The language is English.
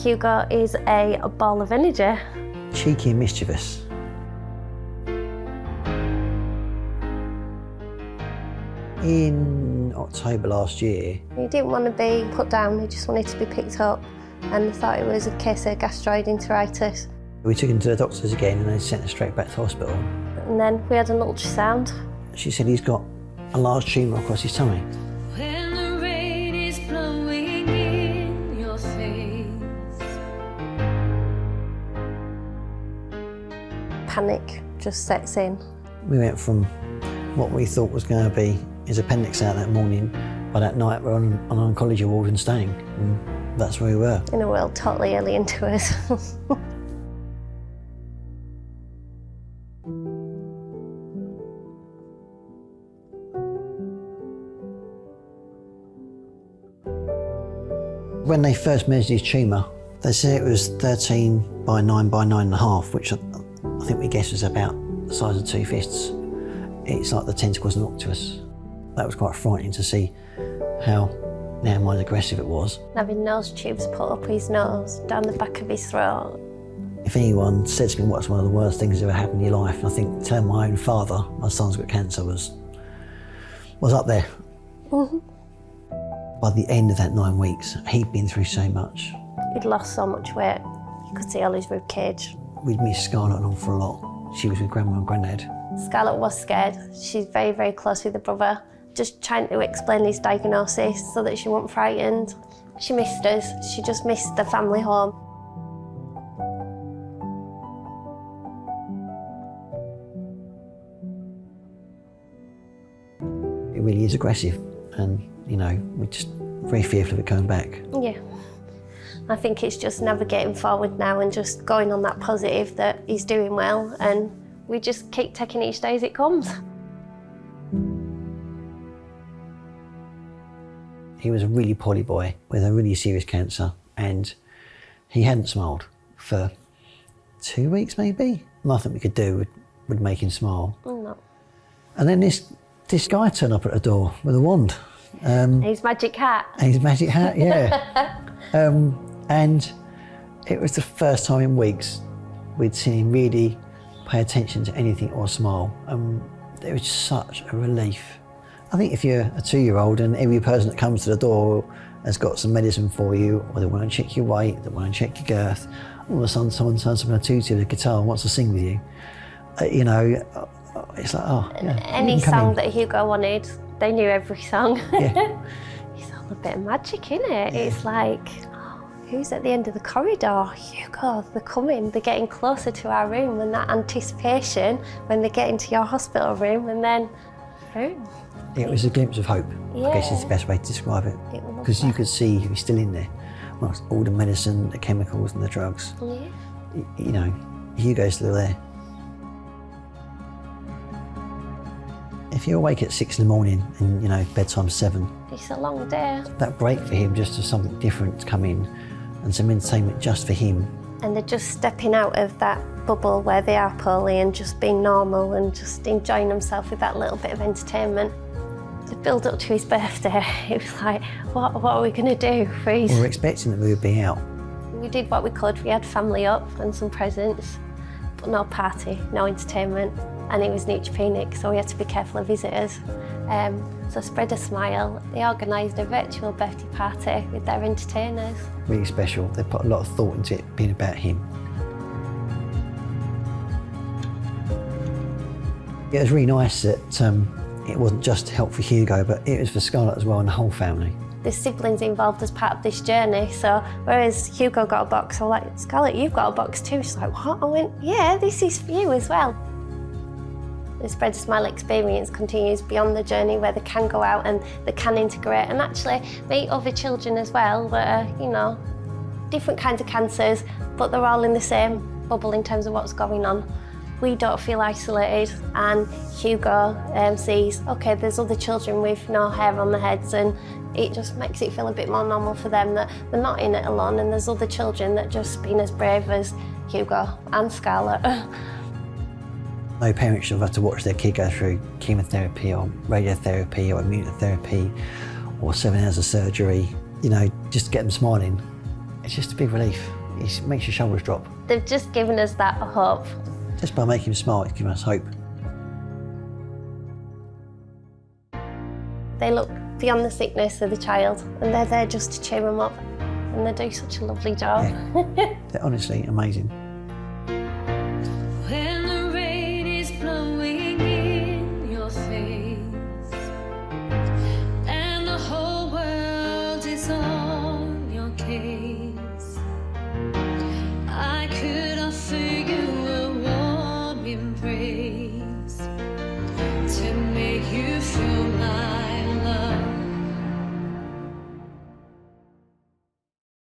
Hugo is a ball of energy. Cheeky and mischievous. In October last year, He didn't want to be put down, he just wanted to be picked up, and thought it was a case of gastroenteritis. we took him to the doctors again and they sent us straight back to hospital. And then we had an ultrasound. She said he's got a large tumour across his tummy. When the rain is blowing in your face. Panic just sets in. We went from what we thought was going to be his appendix out that morning. By that night we're on an oncology ward and staying, and that's where we were. In a world totally alien to us. When they first measured his tumour, they said it was 13 by 9 by 9.5, which I think we guessed was about the size of 2 fists. It's like the tentacles of an octopus. That was quite frightening to see how mind aggressive it was. Having nose tubes put up his nose, down the back of his throat. If anyone said to me what's one of the worst things that ever happened in your life, I think telling my own father my son's got cancer was up there. Mm-hmm. By the end of that 9 weeks, he'd been through so much. He'd lost so much weight, you could see all his rib cage. We'd missed Scarlett an awful lot. She was with Grandma and Granddad. Scarlett was scared. She's very, very close with her brother. Just trying to explain his diagnosis so that she wasn't frightened. She missed us. She just missed the family home. It really is aggressive, and you know, we're just very fearful of it coming back. Yeah. I think it's just navigating forward now and just going on that positive that he's doing well, and we just keep taking each day as it comes. He was a really poorly boy with a really serious cancer, and he hadn't smiled for 2 weeks maybe. Nothing we could do would make him smile. No. And then this guy turned up at the door with a wand. His magic hat. His magic hat, yeah. And it was the first time in weeks we'd seen him really pay attention to anything or smile. It was such a relief. I think if you're a 2-year-old and every person that comes to the door has got some medicine for you, or they want to check your weight, they want to check your girth, all of a sudden someone turns up in a tutu with a guitar and wants to sing with you, you know, it's like, oh, yeah. Any song that Hugo wanted, they knew every song. Yeah. It's all a bit of magic, isn't it? Yeah. It's like, who's at the end of the corridor? Hugo, they're coming, they're getting closer to our room, and that anticipation when they get into your hospital room, and then, boom. It was a glimpse of hope, Yeah. I guess is the best way to describe it. Because you could see he was still in there. Well, all the medicine, the chemicals and the drugs. Yeah. You know, Hugo's still there. If you're awake at 6 in the morning and, you know, bedtime's 7, It's a long day. that break for him just for something different to come in and some entertainment just for him. And they're just stepping out of that bubble where they are poorly and just being normal and just enjoying themselves with that little bit of entertainment. The build up to his birthday, it was like, what are we going to do for his... We were expecting that we would be out. We did what we could. We had family up and some presents, but no party, no entertainment. And it was neutropenic, so we had to be careful of visitors. So Spread a Smile, they organised a virtual birthday party with their entertainers. Really special. They put a lot of thought into it being about him. It was really nice that it wasn't just help for Hugo, but it was for Scarlett as well and the whole family. There's siblings involved as part of this journey, so whereas Hugo got a box, I was like, Scarlett, you've got a box too. She's like, what? I went, yeah, this is for you as well. The Spread a Smile experience continues beyond the journey, where they can go out and they can integrate and actually meet other children as well that are, you know, different kinds of cancers, but they're all in the same bubble in terms of what's going on. We don't feel isolated, and Hugo sees, okay, there's other children with no hair on their heads, and it just makes it feel a bit more normal for them that they're not in it alone, and there's other children that just been as brave as Hugo and Scarlett. No parent should have to watch their kid go through chemotherapy or radiotherapy or immunotherapy or 7 hours of surgery. You know, just to get them smiling it's just a big relief. It makes your shoulders drop. They've just given us that hope. Just by making him smile, it's given us hope. They look beyond the sickness of the child, and they're there just to cheer him up. And they do such a lovely job. Yeah. They're honestly amazing.